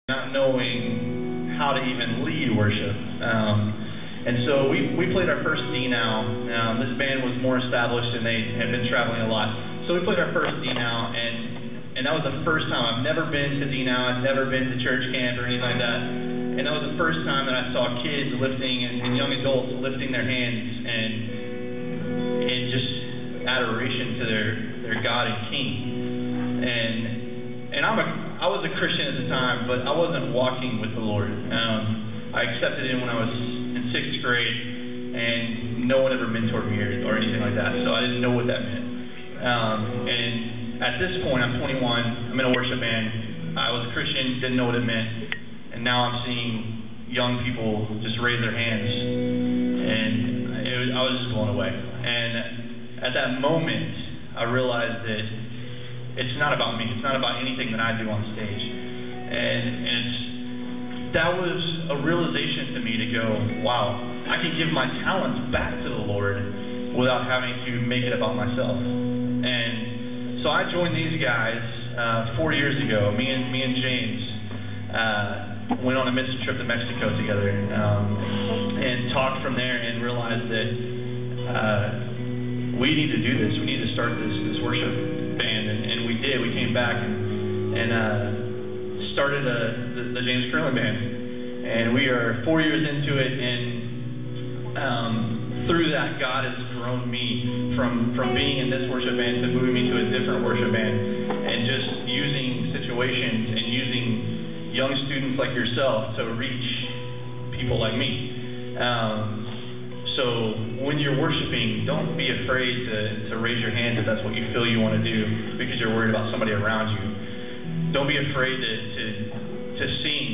not knowing how to even lead worship. And so we played our first D Now. This band was more established and they had been traveling a lot. So we played our first D Now, and that was the first time. I've never been to D Now. I've never been to church camp or anything like that. And that was the first time that I saw kids lifting and young adults lifting their hands and just adoration to their God and King. And I was a Christian at the time, but I wasn't walking with the Lord. I accepted Him when I was in 6th grade, and no one ever mentored me or anything like that, so I didn't know what that meant. And at this point, I'm 21, I'm in a worship band. I was a Christian, didn't know what it meant, and now I'm seeing young people just raise their hands, and I was just blown away. And at that moment, I realized that it's not about me. It's not about anything that I do on stage. And that was a realization to me to go, wow, I can give my talents back to the Lord without having to make it about myself. And so I joined these guys 4 years ago. Me and James went on a mission trip to Mexico together and talked from there and realized that we need to do this. We need to start this worship band, and we did. We came back and started the James Curlin Band, and we are 4 years into it. And through that, God has grown me from being in this worship band to moving me to a different worship band, and just using situations and using young students like yourself to reach people like me. So when you're worshiping, don't be afraid to raise your hand if that's what you feel you want to do because you're worried about somebody around you. Don't be afraid to sing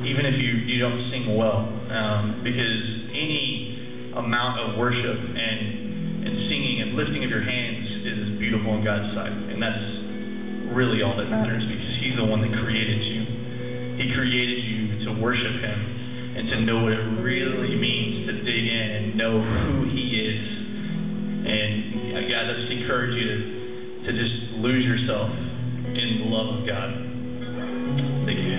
even if you don't sing well, because any amount of worship and singing and lifting of your hands is beautiful in God's sight, and that's really all that matters, because He's the one that created you. He created you to worship Him and to know what it really means to dig in and know who He is. And God, I just encourage you to just lose yourself in the love of God. Thank you.